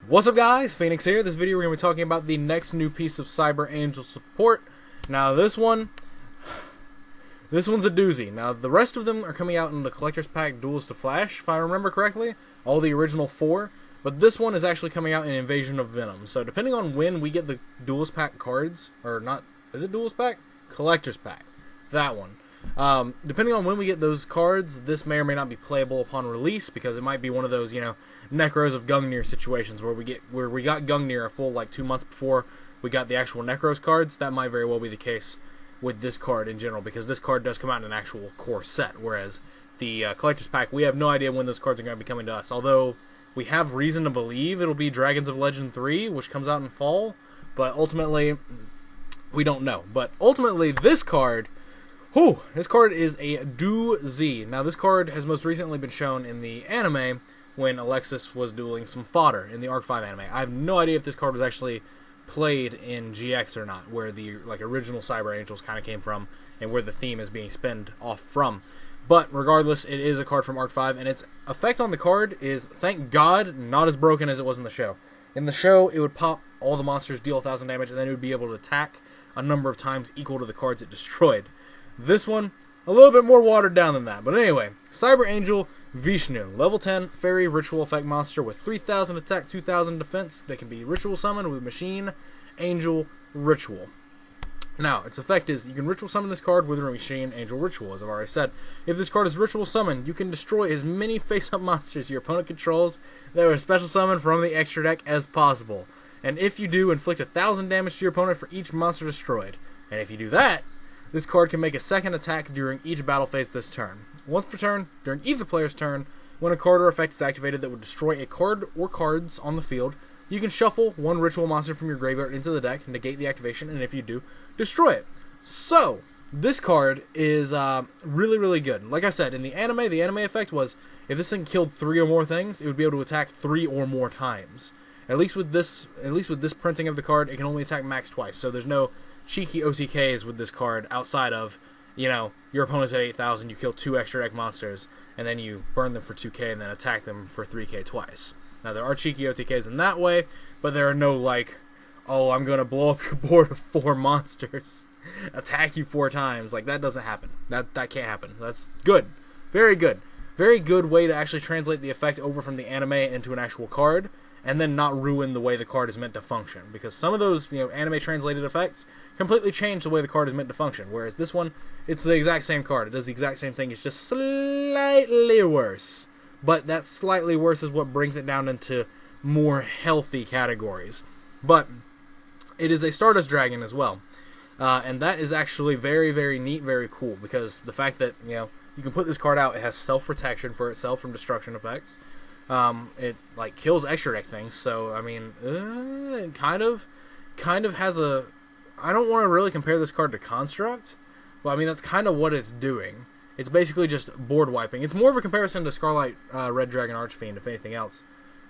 What's up guys, Phoenix here. This video we're going to be talking about the next new piece of Cyber Angel support. Now this one's a doozy. Now the rest of them are coming out in the Collector's Pack Duels to Flash, if I remember correctly. All the original 4. But this one is actually coming out in Invasion of Venom. So depending on when we get the Duelist Pack cards, or not, is it Duelist Pack? Collector's Pack. That one. Depending on when we get those cards, this may or may not be playable upon release, because it might be one of those, Necros of Gungnir situations where we got Gungnir a full 2 months before we got the actual Necros cards. That might very well be the case with this card in general, because this card does come out in an actual core set, whereas the Collector's Pack, we have no idea when those cards are going to be coming to us, although we have reason to believe it'll be Dragons of Legend 3, which comes out in fall, but ultimately, we don't know. But ultimately, this card is a doozy. Now, this card has most recently been shown in the anime when Alexis was dueling some fodder in the Arc 5 anime. I have no idea if this card was actually played in GX or not, where the original Cyber Angels kind of came from and where the theme is being spun off from. But regardless, it is a card from Arc 5, and its effect on the card is, thank God, not as broken as it was in the show. In the show, it would pop all the monsters, deal 1,000 damage, and then it would be able to attack a number of times equal to the cards it destroyed. This one, a little bit more watered down than that. But anyway, Cyber Angel Vishnu, level 10 fairy ritual effect monster with 3,000 attack, 2,000 defense. That can be ritual summoned with Machine Angel Ritual. Now, its effect is you can ritual summon this card with a Machine Angel Ritual, as I've already said. If this card is ritual summoned, you can destroy as many face-up monsters your opponent controls that are special summoned from the extra deck as possible. And if you do, inflict 1,000 damage to your opponent for each monster destroyed. And if you do that, this card can make a second attack during each battle phase this turn. Once per turn, during either player's turn, when a card or effect is activated that would destroy a card or cards on the field, you can shuffle one ritual monster from your graveyard into the deck, negate the activation, and if you do, destroy it. So, this card is really, really good. Like I said, in the anime effect was, if this thing killed 3 or more things, it would be able to attack 3 or more times. At least with this printing of the card, it can only attack max twice, so there's no cheeky OTKs with this card outside of, your opponent's at 8,000, you kill 2 extra deck monsters, and then you burn them for 2k and then attack them for 3k twice. Now, there are cheeky OTKs in that way, but there are no, oh, I'm going to blow up your board of 4 monsters, attack you 4 times. That doesn't happen. That can't happen. That's good. Very good. Very good way to actually translate the effect over from the anime into an actual card, and then not ruin the way the card is meant to function. Because some of those, anime translated effects completely change the way the card is meant to function. Whereas this one, it's the exact same card. It does the exact same thing. It's just slightly worse. But that slightly worse is what brings it down into more healthy categories. But it is a Stardust Dragon as well. And that is actually very, very neat, very cool. Because the fact that, you can put this card out, it has self-protection for itself from destruction effects. It kills extra deck things, so I mean, it kind of has a. I don't want to really compare this card to Construct, but I mean that's kind of what it's doing. It's basically just board wiping. It's more of a comparison to Scarlet Red Dragon Archfiend, if anything else,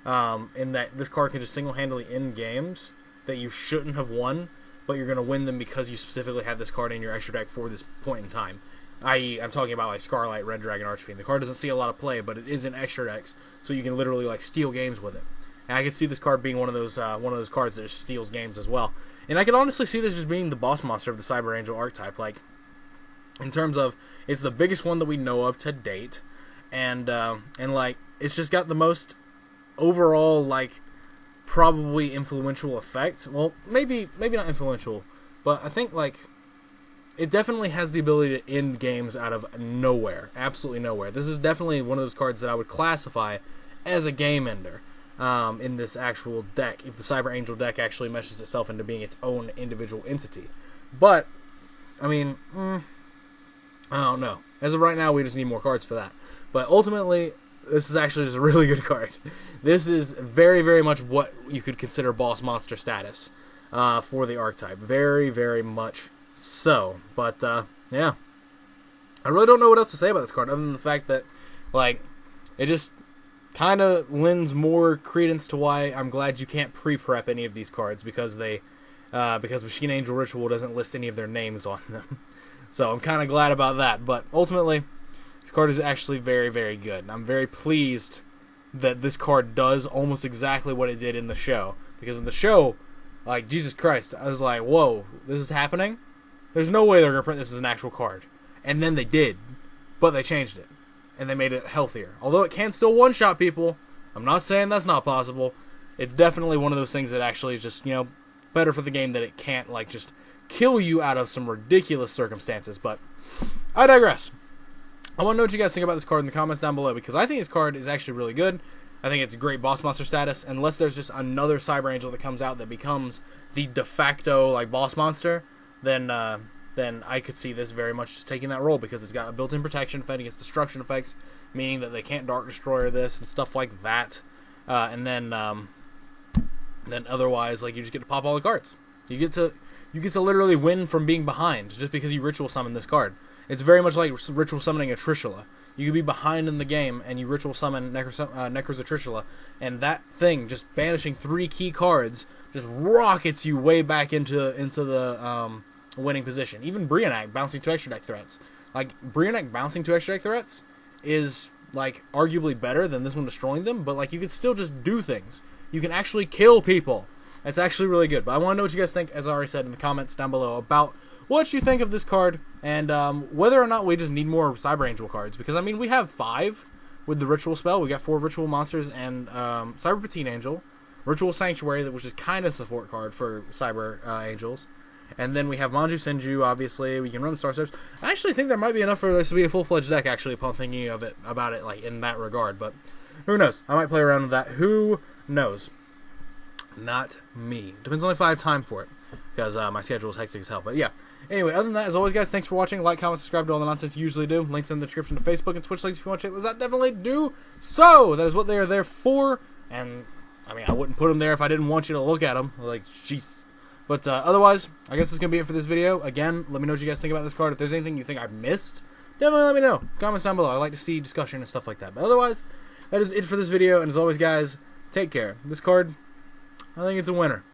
in that this card can just single-handedly end games that you shouldn't have won, but you're going to win them because you specifically have this card in your extra deck for this point in time. I.e., I'm talking about Scarlet Red Dragon Archfiend. The card doesn't see a lot of play, but it is in extra decks, so you can literally steal games with it. And I could see this card being one of those cards that just steals games as well. And I could honestly see this just being the boss monster of the Cyber Angel archetype. In terms of, it's the biggest one that we know of to date, and it's just got the most overall probably influential effect. Well, maybe not influential, but I think it definitely has the ability to end games out of nowhere. Absolutely nowhere. This is definitely one of those cards that I would classify as a game ender in this actual deck, if the Cyber Angel deck actually meshes itself into being its own individual entity. But, I mean, I don't know. As of right now, we just need more cards for that. But ultimately, this is actually just a really good card. This is very, very much what you could consider boss monster status for the archetype. Very, very much so, but, yeah. I really don't know what else to say about this card, other than the fact that, it just kind of lends more credence to why I'm glad you can't pre-prep any of these cards, because because Machine Angel Ritual doesn't list any of their names on them. So I'm kind of glad about that, but ultimately, this card is actually very, very good. I'm very pleased that this card does almost exactly what it did in the show. Because in the show, like, Jesus Christ, I was like, whoa, this is happening? There's no way they're going to print this as an actual card. And then they did. But they changed it. And they made it healthier. Although it can still one-shot people. I'm not saying that's not possible. It's definitely one of those things that actually is just, you know, better for the game that it can't, like, just kill you out of some ridiculous circumstances. But I digress. I want to know what you guys think about this card in the comments down below, because I think this card is actually really good. I think it's a great boss monster status, unless there's just another Cyber Angel that comes out that becomes the de facto, like, boss monster, then I could see this very much just taking that role, because it's got a built-in protection fighting against destruction effects, meaning that they can't Dark Destroyer this and stuff like that. And then otherwise, like, you just get to pop all the cards. You get to literally win from being behind just because you ritual summon this card. It's very much like ritual summoning a Trishula. You could be behind in the game, and you ritual summon Necro's Trishula, and that thing, just banishing 3 key cards, just rockets you way back into the winning position. Even Brionac bouncing 2 extra deck threats. Like, Brionac bouncing 2 extra deck threats is, like, arguably better than this one destroying them, but, like, you could still just do things. You can actually kill people. It's actually really good. But I want to know what you guys think, as I already said in the comments down below, about what you think of this card, and whether or not we just need more Cyber Angel cards. Because, I mean, we have 5 with the Ritual spell. We got 4 Ritual monsters and Cyber Patine Angel, Ritual Sanctuary, which is kind of support card for Cyber Angels. And then we have Manju Senju, obviously. We can run the Star Stars. I actually think there might be enough for this to be a full-fledged deck, actually, upon thinking about it, like, in that regard. But who knows? I might play around with that. Who knows? Not me. Depends on if I have time for it, because my schedule is hectic as hell. But yeah. Anyway, other than that, as always, guys, thanks for watching. Like, comment, subscribe to all the nonsense you usually do. Links in the description to Facebook and Twitch links if you want to check those out. Definitely do so. That is what they are there for. And, I mean, I wouldn't put them there if I didn't want you to look at them. Like, jeez. But otherwise, I guess that's going to be it for this video. Again, let me know what you guys think about this card. If there's anything you think I've missed, definitely let me know. Comments down below. I like to see discussion and stuff like that. But otherwise, that is it for this video. And as always, guys, take care. This card, I think it's a winner.